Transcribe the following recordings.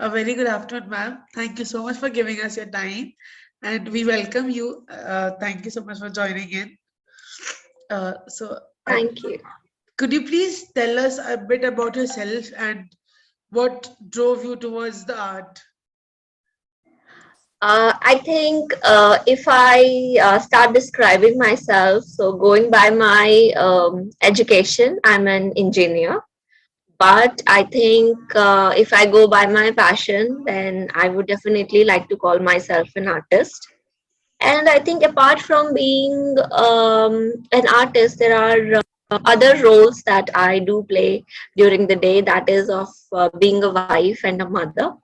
A very good afternoon, ma'am. Thank you so much for giving us your time, and we welcome you. Thank you so much for joining in. Uh, so, uh, Thank you. could you please tell us a bit about yourself and what drove you towards the art? I think if I start describing myself, so going by my education, I'm an engineer. But I think if I go by my passion, then I would definitely like to call myself an artist. And I think apart from being an artist, there are other roles that I do play during the day, that is of being a wife and a mother.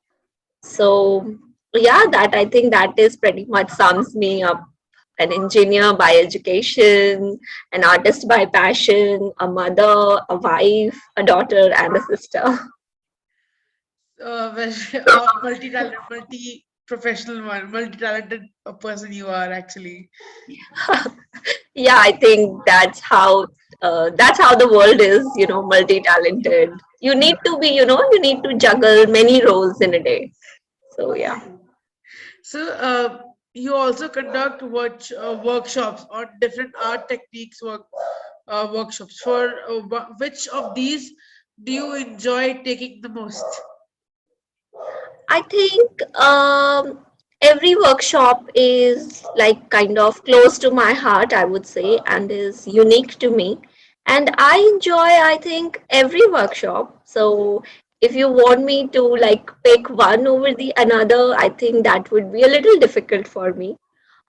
So yeah, that I think that is pretty much sums me up. An engineer by education, an artist by passion, a mother, a wife, a daughter, and a sister. Well, multi-talented, multi-professional one, multi-talented person you are actually. Yeah, I think that's how the world is, multi-talented. You need to be, you need to juggle many roles in a day. So yeah. So, you also conduct workshops on different art techniques workshops. For which of these do you enjoy taking the most? I think every workshop is like kind of close to my heart, I would say, and is unique to me. And I enjoy, I think, every workshop. So if you want me to like pick one over the another, I think that would be a little difficult for me.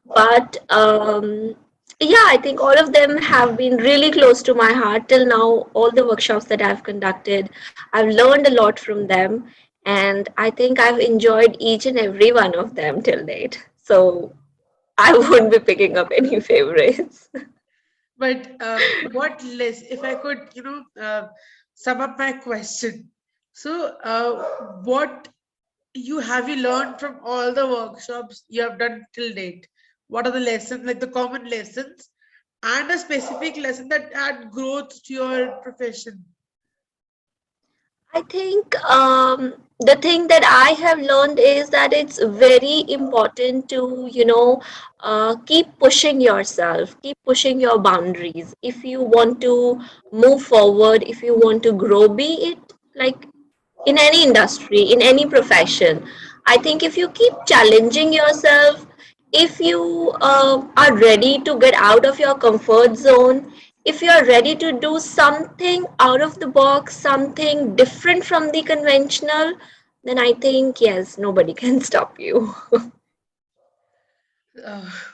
But yeah, I think all of them have been really close to my heart till now. All the workshops that I've conducted, I've learned a lot from them, and I think I've enjoyed each and every one of them till date. So I wouldn't be picking up any favorites. But what less, if I could, sum up my question. So, what you learned from all the workshops you have done till date? What are the lessons, like the common lessons, and a specific lesson that add growth to your profession? I think the thing that I have learned is that it's very important to, keep pushing yourself, keep pushing your boundaries. If you want to move forward, if you want to grow, be it like in any industry, in any profession, I think if you keep challenging yourself, if you are ready to get out of your comfort zone, if you are ready to do something out of the box, something different from the conventional, then I think, yes, nobody can stop you.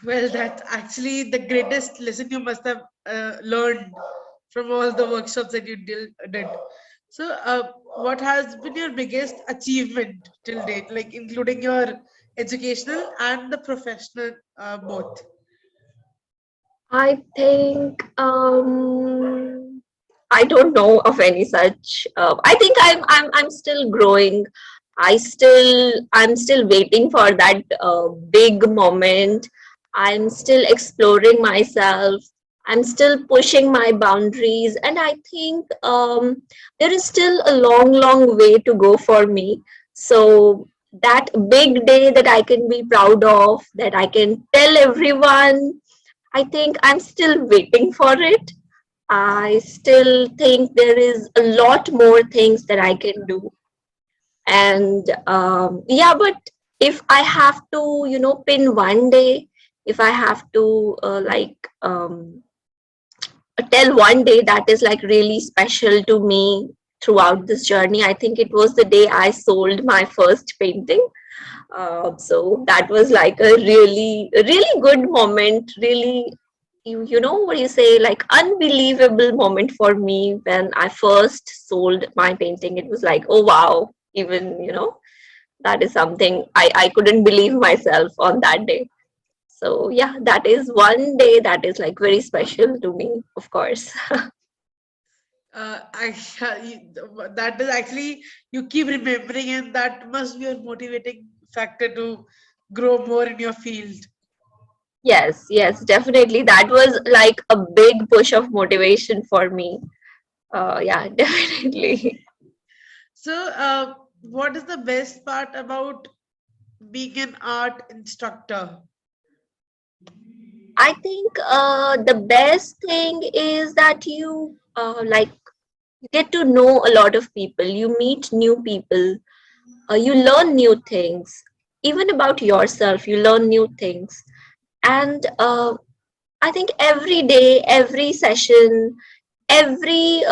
Well, that's actually the greatest lesson you must have learned from all the workshops that you did. So, what has been your biggest achievement till date, like including your educational and the professional both? I think I don't know of any such. I think I'm still growing. I'm still waiting for that big moment. I'm still exploring myself. I'm still pushing my boundaries, and I think there is still a long way to go for me. So that big day that I can be proud of, that I can tell everyone, I think I'm still waiting for it. I still think there is a lot more things that I can do. And yeah, but if I have to, pin one day, if I have to tell one day that is like really special to me throughout this journey, I think it was the day I sold my first painting. So that was like a really good moment, really, you know what you say, like unbelievable moment for me when I first sold my painting. It was like, oh wow, even, that is something I couldn't believe myself on that day. So yeah, that is one day that is like very special to me, of course. I, that is actually you keep remembering, and that must be a motivating factor to grow more in your field. Yes, definitely. That was like a big push of motivation for me. Yeah, definitely. So, what is the best part about being an art instructor? I think the best thing is that you get to know a lot of people, you meet new people, you learn new things, even about yourself, you learn new things. And I think every day, every session, every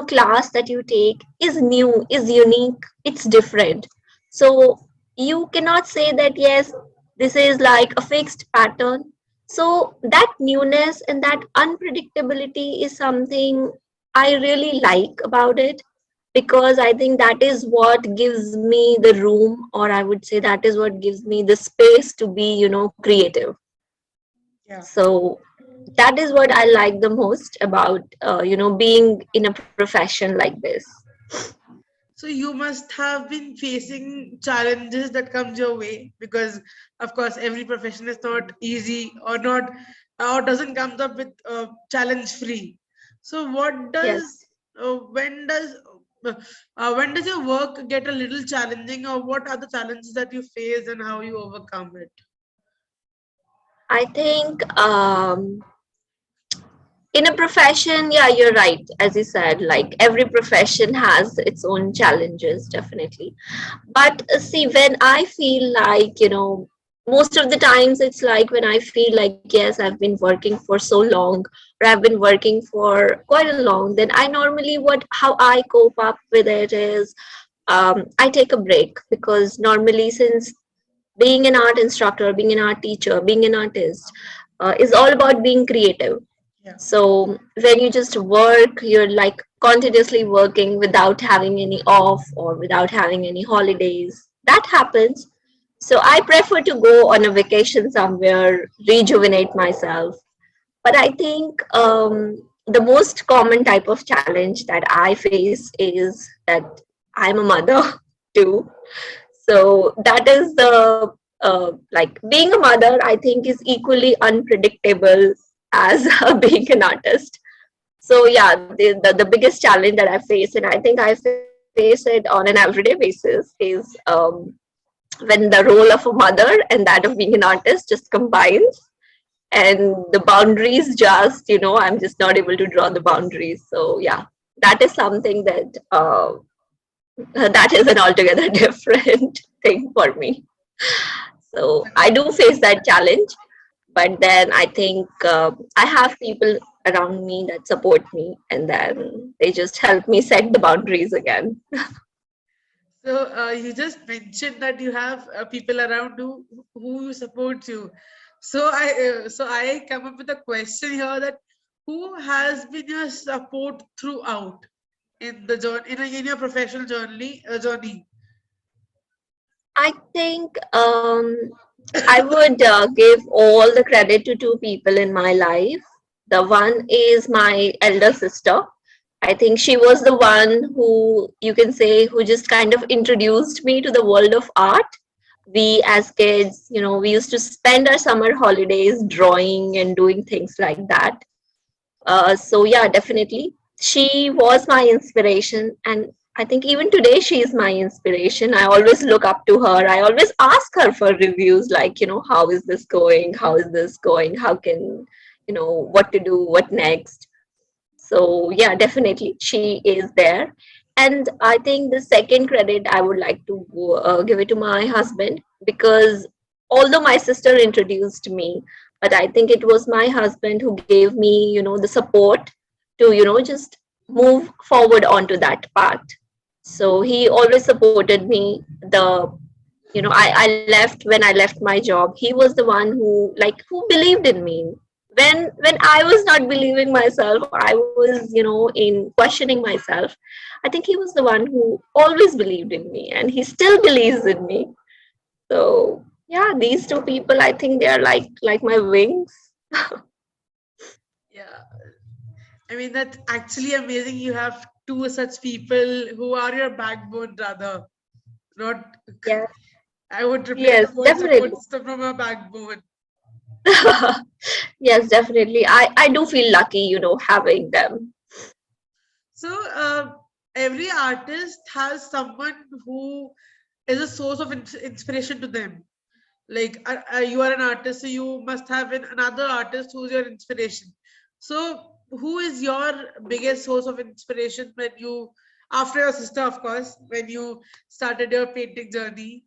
class that you take is new, is unique, it's different. So you cannot say that yes, this is like a fixed pattern. So that newness and that unpredictability is something I really like about it, because I think that is what gives me the room, or I would say that is what gives me the space to be, creative. Yeah. So that is what I like the most about being in a profession like this. So you must have been facing challenges that comes your way because, of course, every profession is not easy or not or doesn't comes up with challenge free. So what does Yes, uh, when does uh, when does your work get a little challenging, or what are the challenges that you face and how you overcome it? I think in a profession, yeah, you're right, as you said, like every profession has its own challenges, definitely. But see, when I feel like, most of the times it's like when I feel like, yes, I've been working for so long, or I've been working for quite a long, then I normally, how I cope up with it is, I take a break, because normally, since being an art instructor, being an art teacher, being an artist is all about being creative. Yeah. So when you just work, you're like continuously working without having any off or without having any holidays. That happens. So I prefer to go on a vacation somewhere, rejuvenate myself. But I think the most common type of challenge that I face is that I'm a mother too. So that is the like being a mother, I think, is equally unpredictable as being an artist. So yeah, the biggest challenge that I face, and I think I face it on an everyday basis, is when the role of a mother and that of being an artist just combines, and the boundaries just, I'm just not able to draw the boundaries. So yeah, that is something that that is an altogether different thing for me. So I do face that challenge, but then I think I have people around me that support me, and then they just help me set the boundaries again. So you just mentioned that you have people around who support you. So I come up with a question here that who has been your support throughout in the journey in your professional journey? I think I would give all the credit to two people in my life. The one is my elder sister. I think she was the one who, you can say, who just kind of introduced me to the world of art. We, as kids, we used to spend our summer holidays drawing and doing things like that. So yeah, definitely. She was my inspiration, and I think even today she is my inspiration. I always look up to her. I always ask her for reviews, like, how is this going? How is this going? How can, what to do? What next? So yeah, definitely she is there. And I think the second credit I would like to give it to my husband, because although my sister introduced me, but I think it was my husband who gave me, the support to, just move forward onto that path. So he always supported me. I left when I left my job. He was the one who believed in me when I was not believing myself, or I was, in questioning myself. I think he was the one who always believed in me, and he still believes in me. So yeah, these two people, I think they are like my wings. Yeah, I mean that's actually amazing. You have two such people who are your backbone, rather not. Yes, I would replace yes, the word definitely. support system from a backbone. Yes, definitely. I do feel lucky, having them. So, every artist has someone who is a source of inspiration to them. Like you are an artist, so you must have another artist who's your inspiration. So who is your biggest source of inspiration when you, after your sister, of course, when you started your painting journey?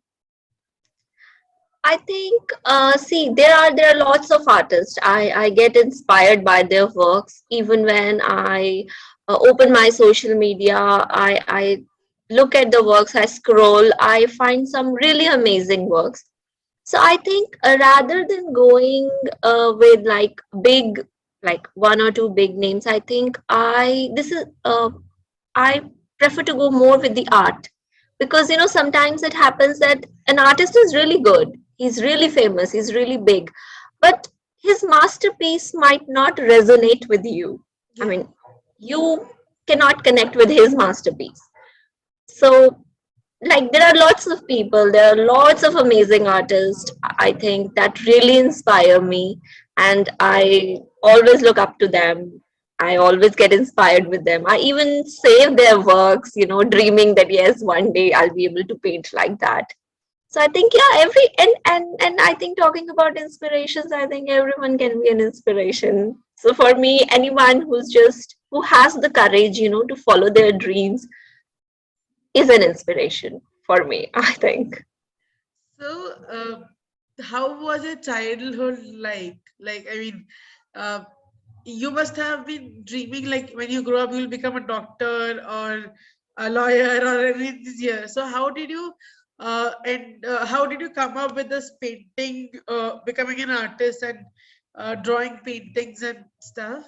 I think, see, there are lots of artists. I get inspired by their works. Even when I open my social media, I look at the works, I scroll, I find some really amazing works. So I think rather than going with like big, like one or two big names, I think I prefer to go more with the art, because sometimes it happens that an artist is really good, he's really famous, he's really big, but his masterpiece might not resonate with you. I Yeah. mean, you cannot connect with his masterpiece. So, like, there are lots of people, there are lots of amazing artists, I think, that really inspire me, and I always look up to them. I always get inspired with them. I even save their works, dreaming that yes, one day I'll be able to paint like that. So I think, yeah, every and I think, talking about inspirations, I think everyone can be an inspiration. So for me, anyone who has the courage, to follow their dreams, is an inspiration for me, I think. So, how was your childhood like? Like, I mean, uh, you must have been dreaming like when you grow up, you'll become a doctor or a lawyer or anything this year. So, how did you come up with this painting, becoming an artist and drawing paintings and stuff?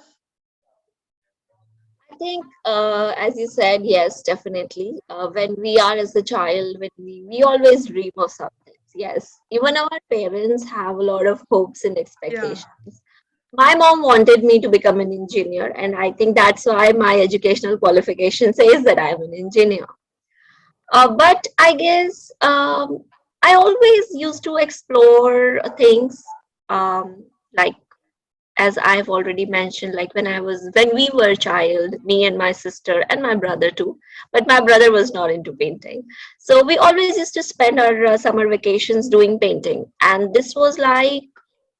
I think, as you said, yes, definitely. When we are as a child, when we always dream of something. Yes, even our parents have a lot of hopes and Yeah, expectations. My mom wanted me to become an engineer, and I think that's why my educational qualification says that I'm an engineer. But I guess I always used to explore things, like, as I've already mentioned, like when we were a child, me and my sister and my brother too. But my brother was not into painting, so we always used to spend our summer vacations doing painting, and this was like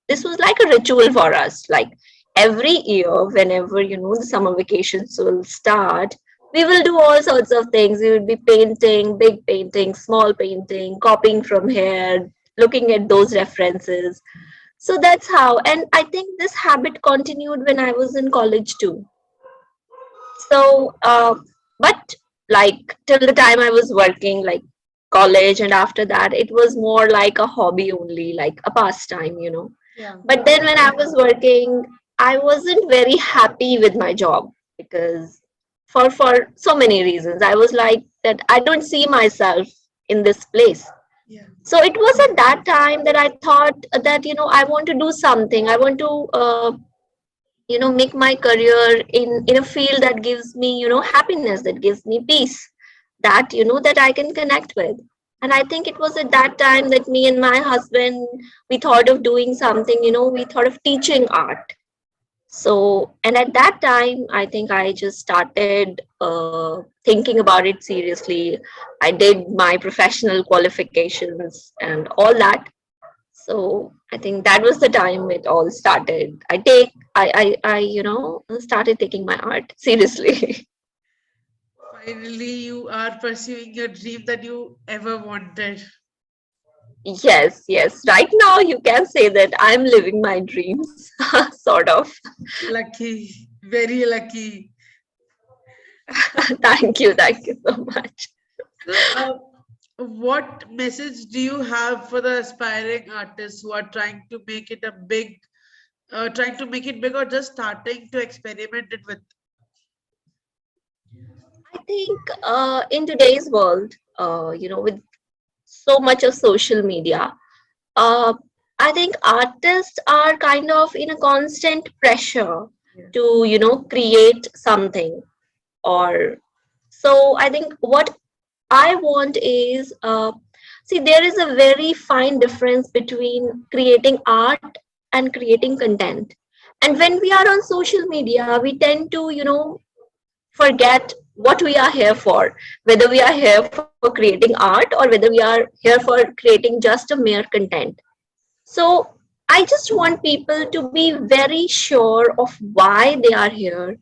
a ritual for us. Like, every year, whenever the summer vacations will start, we will do all sorts of things. We will be painting, big painting, small painting, copying from here, looking at those references. So that's how, and I think this habit continued when I was in college too. So, but like till the time I was working, like college, and after that, it was more like a hobby only, like a pastime. yeah, But then when I was working, I wasn't very happy with my job, because for so many reasons. I was like that I don't see myself in this place. yeah, So it was at that time that I thought that I want to do something. I want to make my career in a field that gives me happiness, that gives me peace, that I can connect with. And I think it was at that time that me and my husband, we thought of doing something. We thought of teaching art. So, and at that time, I think I just started thinking about it seriously. I did my professional qualifications and all that. So I think that was the time it all started. I started taking my art seriously. finally, you are pursuing your dream that you ever wanted. Yes, yes. Right now, you can say that I'm living my dreams, sort of. Lucky, very lucky. Thank you so much. So, what message do you have for the aspiring artists who are trying to make it big or just starting to experiment it with? I think in today's world, with so much of social media, uh, I think artists are kind of in a constant pressure Yeah. to, create something. Or so I think what I want is, see, there is a very fine difference between creating art and creating content. And when we are on social media, we tend to, forget what we are here for, whether we are here for creating art or whether we are here for creating just a mere content. So I just want people to be very sure of why they are here,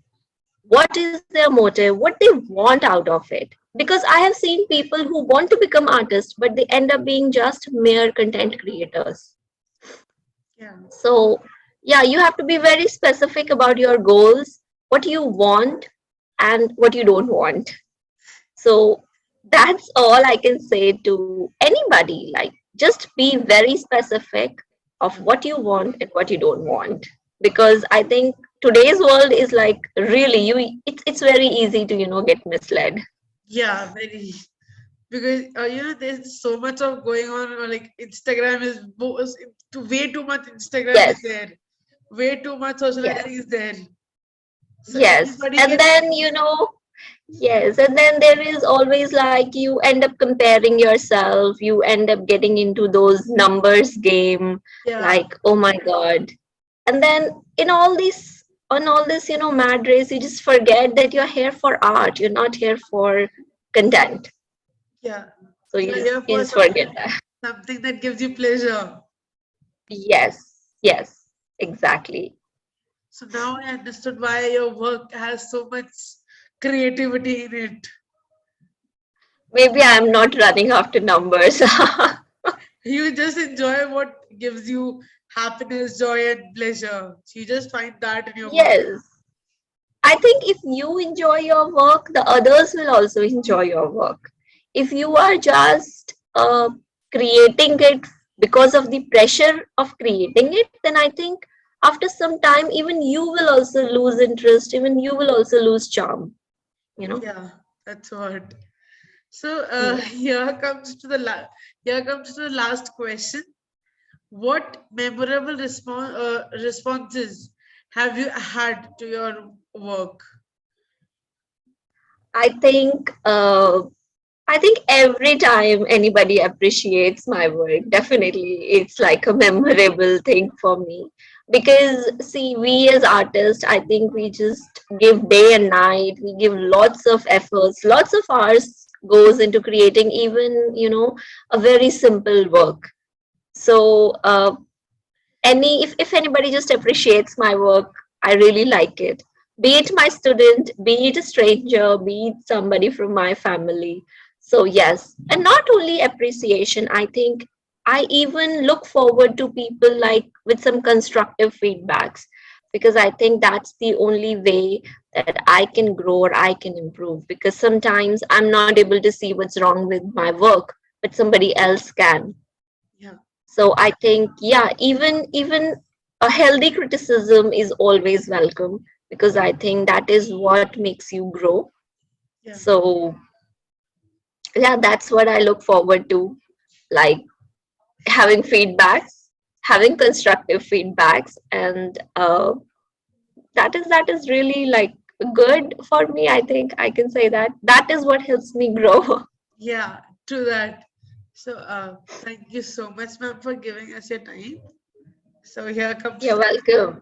what is their motive, what they want out of it. Because I have seen people who want to become artists, but they end up being just mere content creators. Yeah. So, yeah, you have to be very specific about your goals, what you want, and what you don't want. So, that's all I can say to anybody. Like, just be very specific of what you want and what you don't want. Because I think today's world is like really it's very easy to get misled. Yeah, very. Because there's so much of going on. Like Instagram is way too much. Instagram is Yes, there. Way too much socializing yes, is there. So yes. anybody And can. then yes, and then there is always like you end up comparing yourself, you end up getting into those numbers game, Yeah, like, oh my God. And then on all this, mad race, you just forget that you're here for art, you're not here for content. yeah. So You're here you for just forget that. something that gives you pleasure. Yes, yes, exactly. So now I understood why your work has so much creativity in it. Maybe I'm not running after numbers. You just enjoy what gives you happiness, joy, and pleasure. So you just find that in your work. Yes. I think if you enjoy your work, the others will also enjoy your work. If you are just creating it because of the pressure of creating it, then I think after some time, even you will also lose interest, even you will also lose charm, you know? Yeah, that's what. So Yeah. here comes to the last question. What memorable responses have you had to your work? I think I think every time anybody appreciates my work, definitely it's like a memorable thing for me. Because, see, we as artists, I think we just give day and night, we give lots of efforts, lots of hours goes into creating even, a very simple work. So, if anybody just appreciates my work, I really like it. Be it my student, be it a stranger, be it somebody from my family. So yes, and not only appreciation, I think I even look forward to people like with some constructive feedbacks, because I think that's the only way that I can grow or I can improve, because sometimes I'm not able to see what's wrong with my work, but somebody else can. Yeah, So I think, yeah, even a healthy criticism is always welcome, because I think that is what makes you grow. yeah, So yeah, that's what I look forward to, like having feedbacks, having constructive feedbacks, and that is really like good for me. I think I can say that that is what helps me grow. yeah. True that. So thank you so much, ma'am, for giving us your time. So here comes You're to welcome.